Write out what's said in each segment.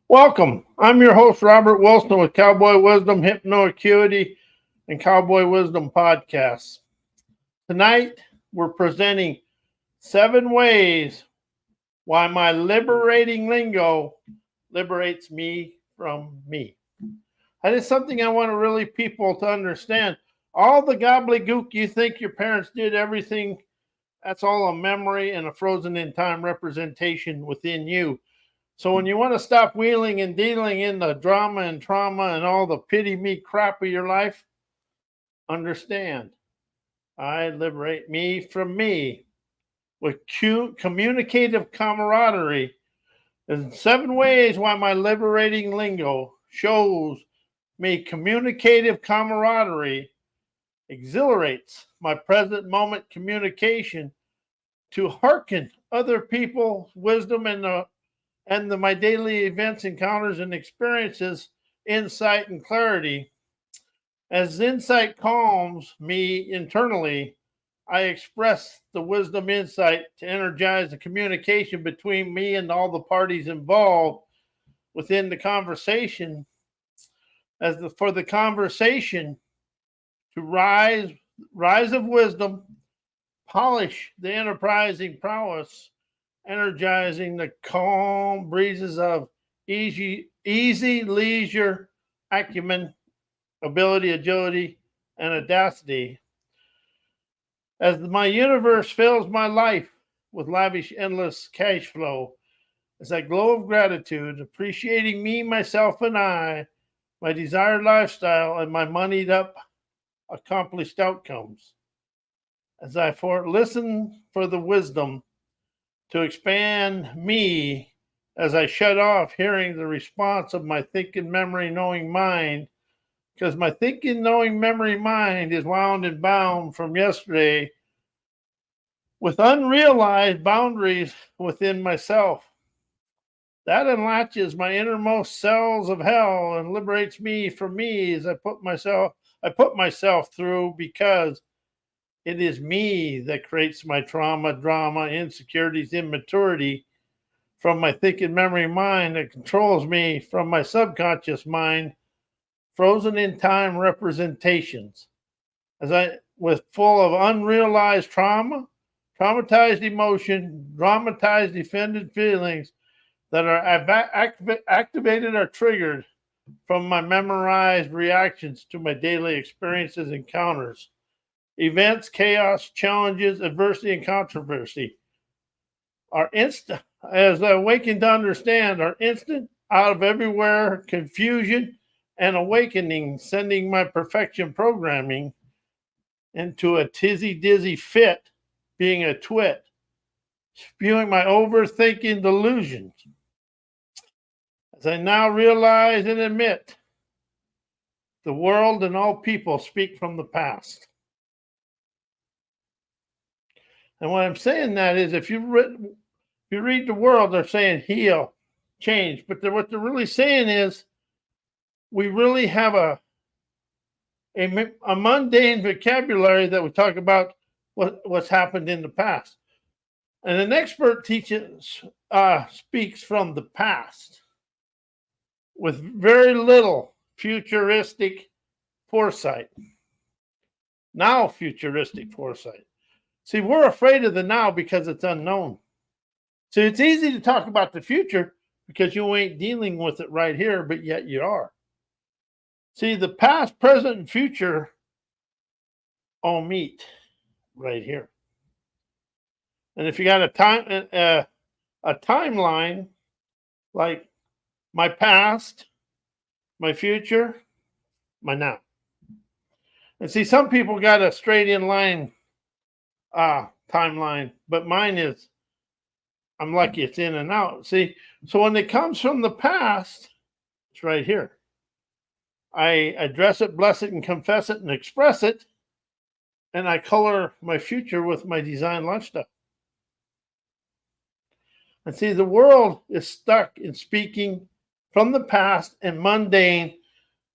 Welcome. I'm your host, Robert Wilson with Cowboy Wisdom, Hypno Acuity, and Cowboy Wisdom Podcasts. Tonight, we're presenting 7 ways why my liberating lingo liberates me from me. That is something I want really people to understand. All the gobbledygook you think your parents did everything, that's all a memory and a frozen in time representation within you. So when you want to stop wheeling and dealing in the drama and trauma and all the pity me crap of your life, understand, I liberate me from me with communicative camaraderie. There's 7 ways why my liberating lingo shows me communicative camaraderie exhilarates my present moment communication to hearken other people's wisdom and my daily events, encounters, and experiences, insight and clarity. As insight calms me internally, I express the wisdom insight to energize the communication between me and all the parties involved within the conversation, for the conversation to rise of wisdom, polish the enterprising prowess, energizing the calm breezes of easy leisure, acumen, ability, agility, and audacity. As my universe fills my life with lavish, endless cash flow, as I glow of gratitude, appreciating me, myself, and I, my desired lifestyle, and my moneyed up, accomplished outcomes. As I listen for the wisdom to expand me as I shut off hearing the response of my thinking, memory, knowing mind, because my thinking, knowing, memory, mind is wound and bound from yesterday with unrealized boundaries within myself. That unlatches my innermost cells of hell and liberates me from me as I put myself through, because it is me that creates my trauma, drama, insecurities, immaturity from my thinking, memory, mind that controls me from my subconscious mind, frozen in time representations. With full of unrealized trauma, traumatized emotion, dramatized, defended feelings that are activated or triggered from my memorized reactions to my daily experiences, encounters, events, chaos, challenges, adversity, and controversy are instant, as I awaken to understand, are instant, out of everywhere, confusion and awakening, sending my perfection programming into a tizzy dizzy fit, being a twit, spewing my overthinking delusions. As I now realize and admit, the world and all people speak from the past. And what I'm saying that is, if you read the world, they're saying heal, change. But what they're really saying is, we really have a mundane vocabulary that we talk about what's happened in the past. And an expert speaks from the past with very little futuristic foresight. Now futuristic foresight. See, we're afraid of the now because it's unknown. So it's easy to talk about the future because you ain't dealing with it right here, but yet you are. See, the past, present, and future all meet right here. And if you got a timeline like my past, my future, my now. And see, some people got a straight in line timeline, but mine is, I'm lucky it's in and out. See, so when it comes from the past, it's right here. I address it, bless it, and confess it, and express it, and I color my future with my design lifestyle. And see, the world is stuck in speaking from the past and mundane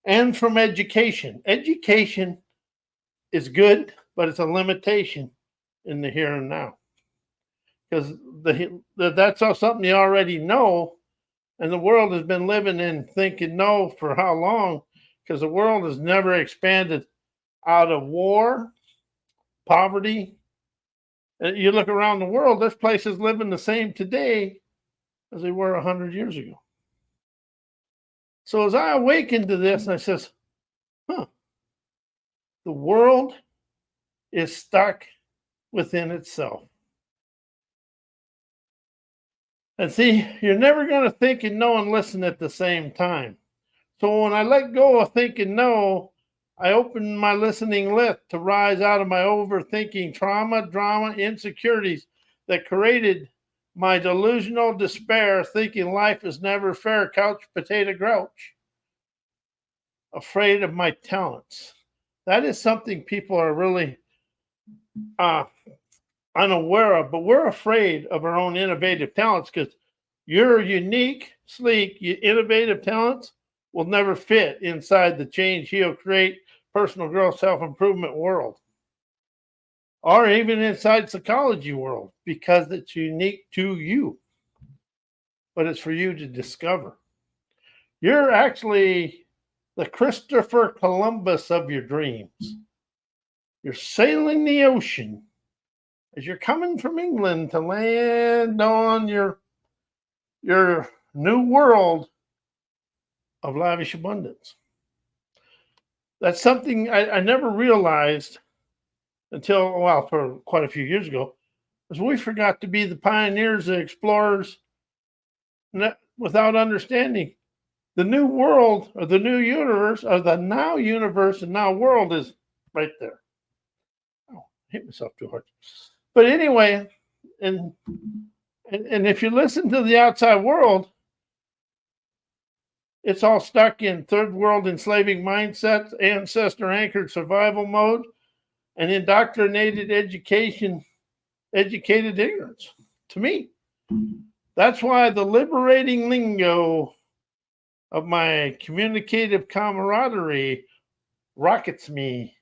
and from education. Education is good, but it's a limitation in the here and now. Because that's something you already know, And the world has been living in thinking no for how long? Because the world has never expanded out of war, poverty. You look around the world, there's places living the same today as they were 100 years ago. So as I awakened to this, I says, the world is stuck within itself. And see, you're never going to think and know and listen at the same time. So when I let go of think and know, I open my listening lip to rise out of my overthinking trauma, drama, insecurities that created my delusional despair, thinking life is never fair, couch potato grouch, afraid of my talents. That is something people are really unaware of, but we're afraid of our own innovative talents because your unique, sleek, innovative talents will never fit inside the change, heal, create, personal growth, self-improvement world, or even inside psychology world, because it's unique to you, but it's for you to discover. You're actually the Christopher Columbus of your dreams. You're sailing the ocean as you're coming from England to land on your new world of lavish abundance. That's something I never realized until, well, for quite a few years ago, is we forgot to be the pioneers, the explorers, without understanding the new world or the new universe or the now universe and now world is right there. Oh, I hit myself too hard. But anyway, and if you listen to the outside world, it's all stuck in third world enslaving mindsets, ancestor anchored survival mode, and indoctrinated educated ignorance. To me, that's why the liberating lingo of my communicative camaraderie rockets me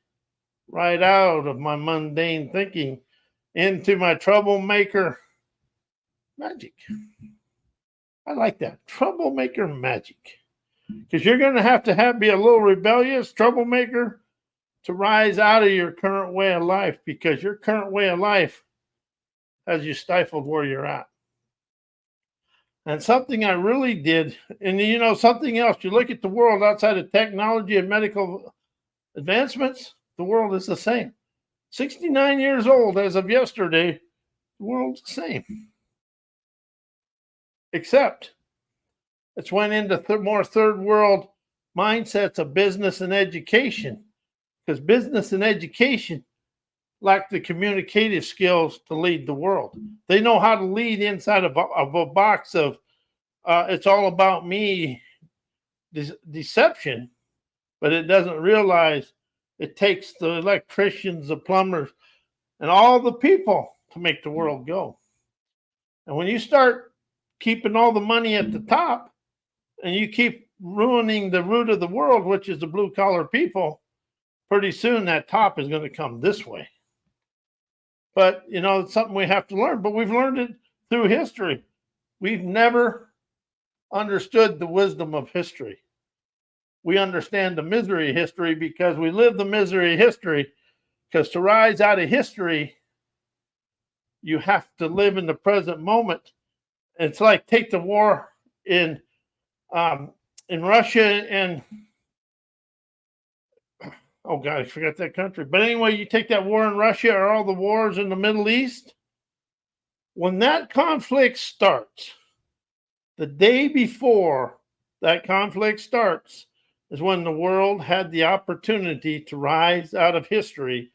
right out of my mundane thinking into my troublemaker magic. I like that. Troublemaker magic. Because you're going to have be a little rebellious troublemaker to rise out of your current way of life, because your current way of life has you stifled where you're at. And something I really did, and something else, you look at the world outside of technology and medical advancements, the world is the same. 69 years old as of yesterday, the world's the same. Except it's went into more third world mindsets of business and education, because business and education lack the communicative skills to lead the world. They know how to lead inside of a box of it's all about me deception, but it doesn't realize it takes the electricians, the plumbers, and all the people to make the world go. And when you start keeping all the money at the top and you keep ruining the root of the world, which is the blue collar people, pretty soon that top is going to come this way. But, it's something we have to learn. But we've learned it through history. We've never understood the wisdom of history. We understand the misery of history because we live the misery of history. Because to rise out of history, you have to live in the present moment. It's like take the war in Russia and oh God, I forgot that country. But anyway, you take that war in Russia or all the wars in the Middle East. When that conflict starts, the day before that conflict starts is when the world had the opportunity to rise out of history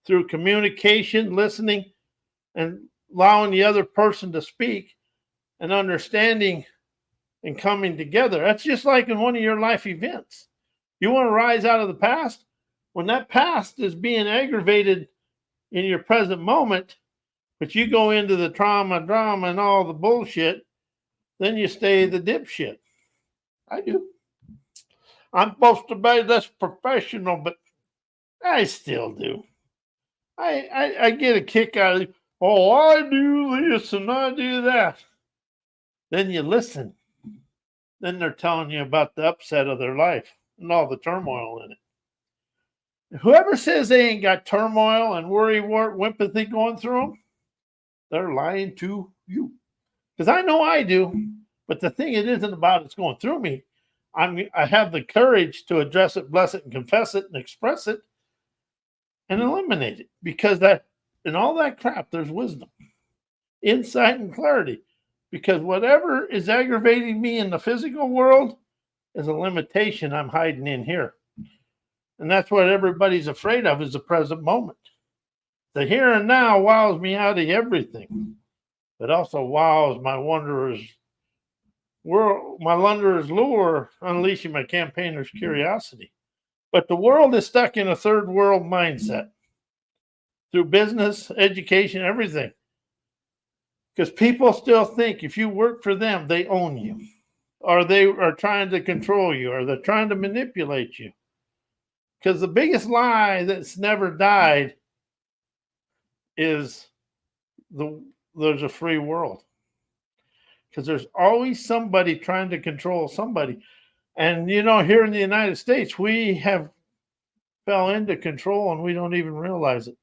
through communication, listening, and allowing the other person to speak and understanding and coming together. That's just like in one of your life events. You want to rise out of the past? When that past is being aggravated in your present moment, but you go into the trauma, drama, and all the bullshit, then you stay the dipshit. I do. I'm supposed to be this professional, but I still do. I get a kick out of it. Oh, I do this and I do that. Then you listen. then they're telling you about the upset of their life and all the turmoil in it. Whoever says they ain't got turmoil and worrywart, wimpathy going through them, they're lying to you. Because I know I do, but the thing it isn't about it's going through me. I have the courage to address it, bless it, and confess it, and express it, and eliminate it. Because that in all that crap, there's wisdom, insight, and clarity. Because whatever is aggravating me in the physical world is a limitation I'm hiding in here. And that's what everybody's afraid of, is the present moment. The here and now wows me out of everything, but also wows my wanderer's world, my wanderer's lure, unleashing my campaigner's curiosity. But the world is stuck in a third world mindset through business, education, everything. Because people still think if you work for them, they own you, or they are trying to control you, or they're trying to manipulate you. Because the biggest lie that's never died is there's a free world. Because there's always somebody trying to control somebody. And, you know, here in the United States, we have fell into control and we don't even realize it.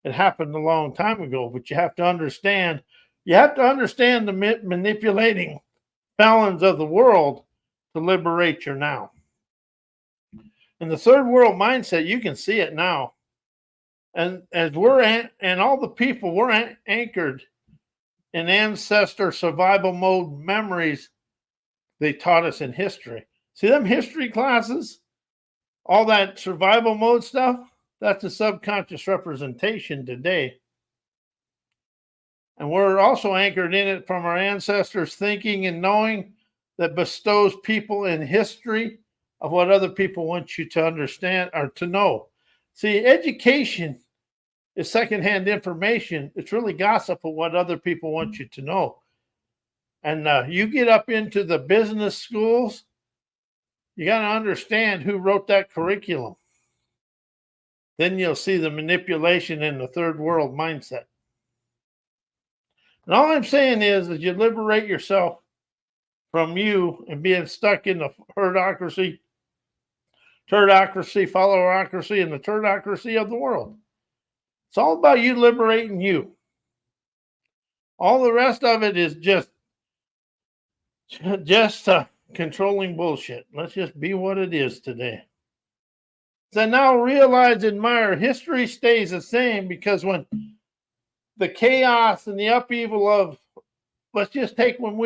It happened a long time ago, but you have to understand the manipulating felons of the world to liberate your now. In the third world mindset, you can see it now. And as and all the people, we're anchored in ancestor survival mode memories they taught us in history. See them history classes? All that survival mode stuff? That's a subconscious representation today. And we're also anchored in it from our ancestors' thinking and knowing that bestows people in history of what other people want you to understand or to know. See, education is secondhand information. It's really gossip of what other people want you to know. And you get up into the business schools, you got to understand who wrote that curriculum. Then you'll see the manipulation in the third world mindset. And all I'm saying is you liberate yourself from you and being stuck in the herdocracy, turdocracy, followerocracy, and the turdocracy of the world. It's all about you liberating you. All the rest of it is just controlling bullshit. Let's just be what it is today. So now realize, admire, history stays the same, because when the chaos and the upheaval of, let's just take when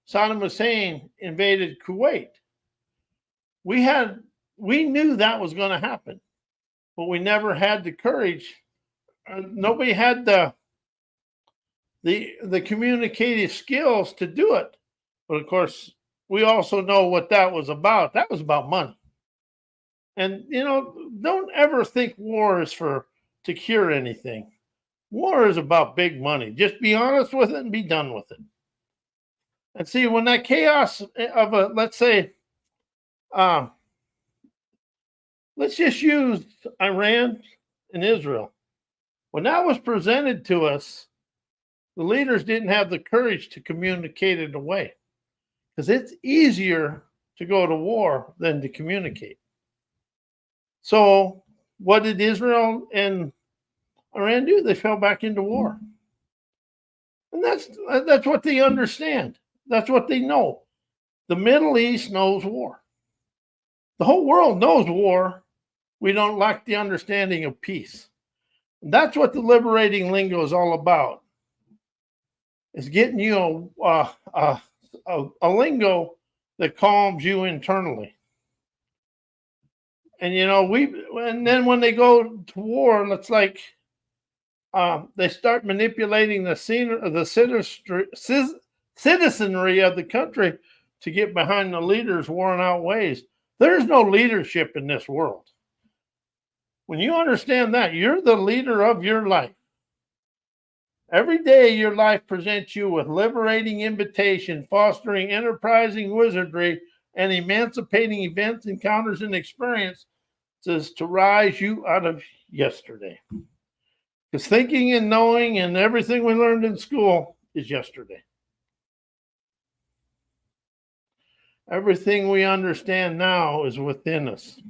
Saddam Hussein invaded Kuwait. We knew that was going to happen, but we never had the courage. Nobody had the communicative skills to do it. But of course, we also know what that was about. That was about money. And, you know, don't ever think war is to cure anything. War is about big money. Just be honest with it and be done with it. And see, when that chaos of let's say, let's just use Iran and Israel. When that was presented to us, the leaders didn't have the courage to communicate it away. Because it's easier to go to war than to communicate. So what did Israel and Iran do? They fell back into war. And that's what they understand. That's what they know. The Middle East knows war. The whole world knows war. We don't lack the understanding of peace. And that's what the Liberating Lingo is all about. It's getting you a lingo that calms you internally. And, you know, and then when they go to war, it's like they start manipulating the citizenry of the country to get behind the leaders' worn out ways. There's no leadership in this world. When you understand that, you're the leader of your life. Every day your life presents you with liberating invitation, fostering enterprising wizardry, and emancipating events, encounters, and experiences to rise you out of yesterday. Because thinking and knowing and everything we learned in school is yesterday. Everything we understand now is within us.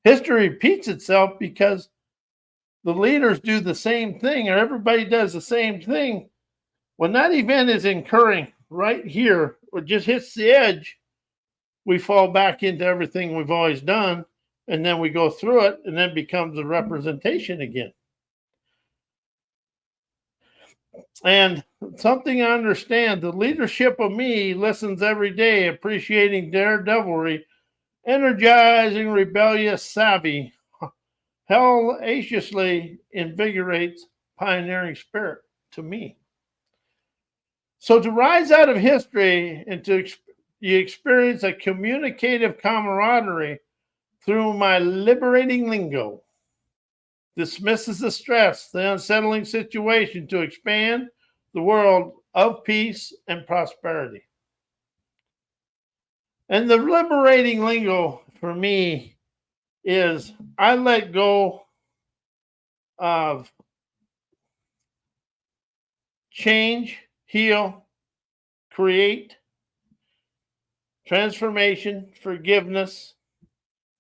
History repeats itself because the leaders do the same thing, or everybody does the same thing. When that event is occurring right here, or just hits the edge, we fall back into everything we've always done, and then we go through it, and then it becomes a representation again. And something I understand, the leadership of me listens every day, appreciating daredevilry, energizing, rebellious, savvy, hellaciously invigorates pioneering spirit to me. So to rise out of history and to you experience a communicative camaraderie through my liberating lingo, dismisses the stress, the unsettling situation to expand the world of peace and prosperity. And the liberating lingo for me is I let go of change, heal, create, transformation, forgiveness,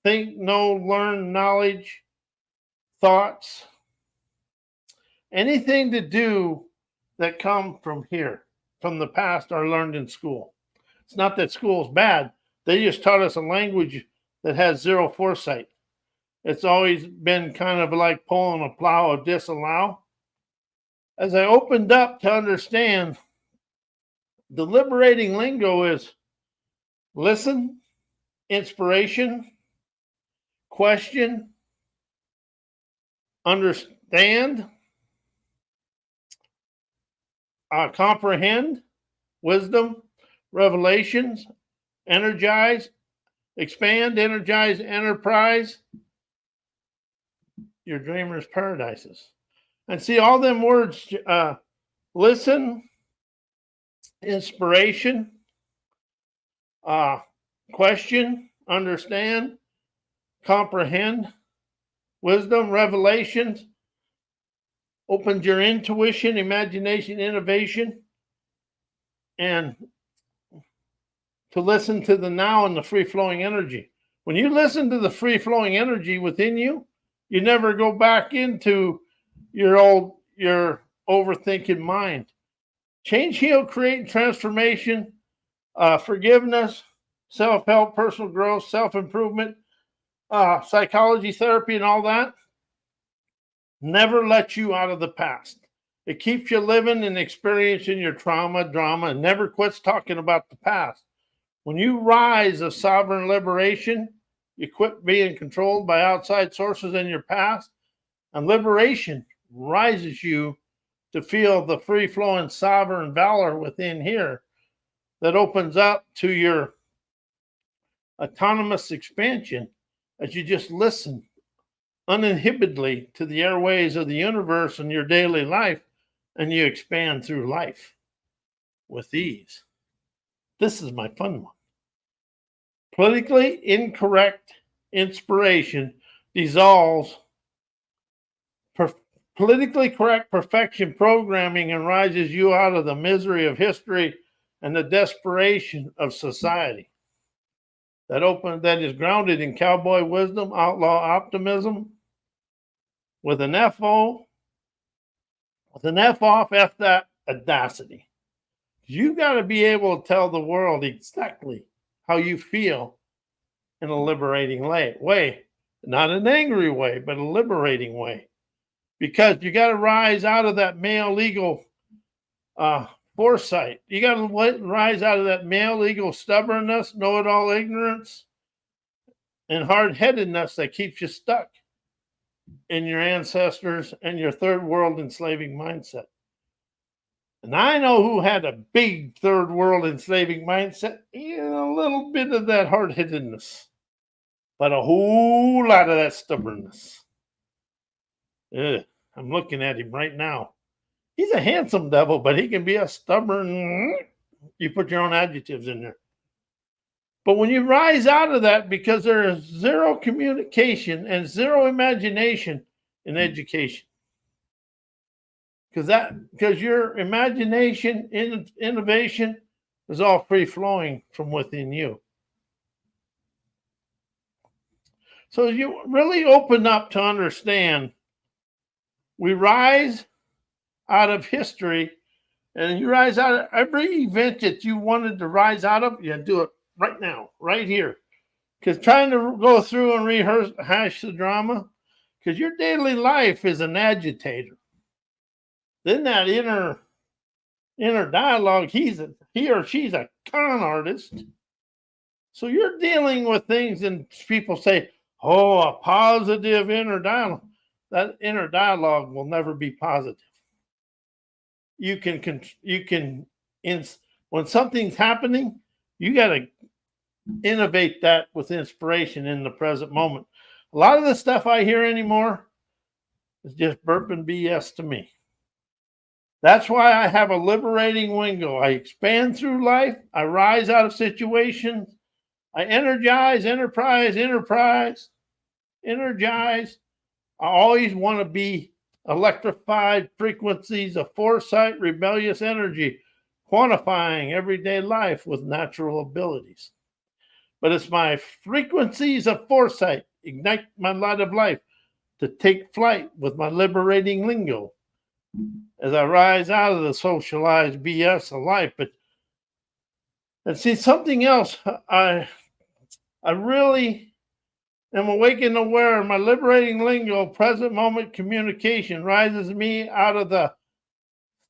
think, know, learn, knowledge, thoughts, anything to do that come from here, from the past or learned in school. It's not that school's bad. They just taught us a language that has zero foresight. It's always been kind of like pulling a plow of disallow. As I opened up to understand, the liberating lingo is listen, inspiration, question, understand, comprehend, wisdom, revelations, energize, expand, energize, enterprise, your dreamer's paradises. And see all them words, listen, inspiration, question, understand, comprehend, wisdom, revelations, opens your intuition, imagination, innovation, and to listen to the now and the free-flowing energy. When you listen to the free-flowing energy within you, you never go back into your overthinking mind. Change, heal, create, transformation, forgiveness, self-help, personal growth, self-improvement, psychology, therapy, and all that never let you out of the past. It keeps you living and experiencing your trauma, drama, and never quits talking about the past. When you rise of sovereign liberation, you quit being controlled by outside sources in your past, and liberation rises you to feel the free-flowing sovereign valor within here that opens up to your autonomous expansion as you just listen uninhibitedly to the airways of the universe in your daily life, and you expand through life with ease. This is my fun one. Politically incorrect inspiration dissolves politically correct perfection programming and rises you out of the misery of history and the desperation of society. That is grounded in cowboy wisdom, outlaw optimism, with an F-O, with an F off, F that audacity. You got to be able to tell the world exactly how you feel in a liberating way. Not an angry way, but a liberating way. Because you got to rise out of that male ego foresight. You got to rise out of that male ego stubbornness, know-it-all ignorance, and hard-headedness that keeps you stuck in your ancestors and your third world enslaving mindset. And I know who had a big third world enslaving mindset, a little bit of that hard-headedness, but a whole lot of that stubbornness. Ugh, I'm looking at him right now. He's a handsome devil, but he can be a stubborn. You put your own adjectives in there. But when you rise out of that, because there is zero communication and zero imagination in education, because your imagination, innovation is all free flowing from within you. So you really open up to understand we rise out of history, and you rise out of every event that you wanted to rise out of, you do it right now, right here. Because trying to go through and rehash the drama, because your daily life is an agitator. Then that inner dialogue, he or she's a con artist. So you're dealing with things, and people say, "Oh, a positive inner dialogue." That inner dialogue will never be positive. You can when something's happening, you got to innovate that with inspiration in the present moment. A lot of the stuff I hear anymore is just burping BS to me. That's why I have a liberating lingo. I expand through life. I rise out of situations. I energize, energize. I always want to be electrified frequencies of foresight, rebellious energy, quantifying everyday life with natural abilities. But it's my frequencies of foresight, ignite my light of life to take flight with my liberating lingo as I rise out of the socialized BS of life. And see, something else, I really am awakened aware. My liberating lingo, present moment communication, rises me out of the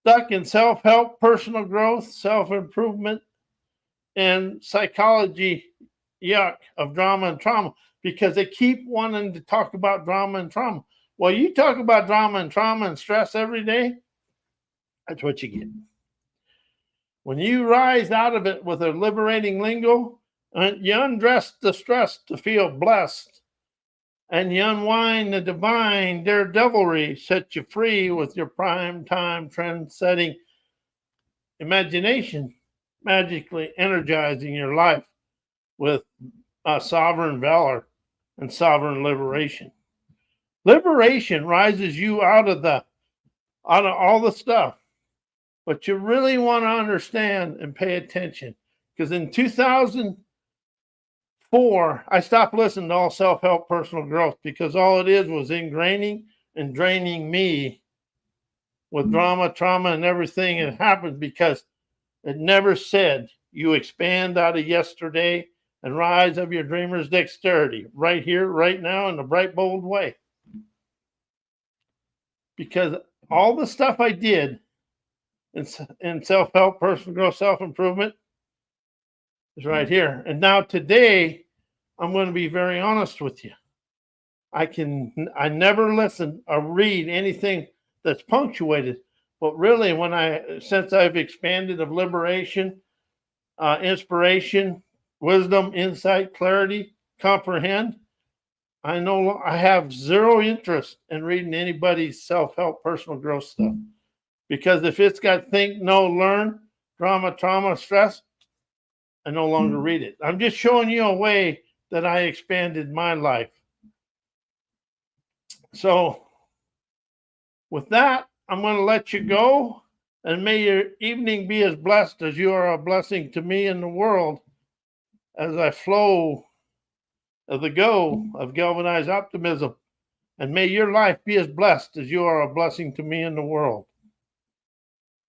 stuck in self-help, personal growth, self-improvement, and psychology yuck of drama and trauma, because they keep wanting to talk about drama and trauma. Well, you talk about drama and stress every day, that's what you get. When you rise out of it with a liberating lingo, you undress the stress to feel blessed, and you unwind the divine daredevilry, set you free with your prime time trend-setting imagination, magically energizing your life with sovereign valor and sovereign liberation. Liberation rises you out of all the stuff, but you really want to understand and pay attention, because in 2004 I stopped listening to all self-help personal growth, because all it is was ingraining and draining me with drama, trauma, and everything that happened, because it never said you expand out of yesterday and rise of your dreamer's dexterity right here, right now, in a bright, bold way. Because all the stuff I did in self-help, personal growth, self-improvement is right here. And now today, I'm going to be very honest with you. I never listen or read anything that's punctuated, but really since I've expanded of liberation, inspiration, wisdom, insight, clarity, comprehend, I have zero interest in reading anybody's self-help, personal growth stuff. Because if it's got think, know, learn, drama, trauma, stress, I no longer read it. I'm just showing you a way that I expanded my life. So with that, I'm going to let you go. And may your evening be as blessed as you are a blessing to me and the world, as I flow of the go of galvanized optimism. And may your life be as blessed as you are a blessing to me and the world.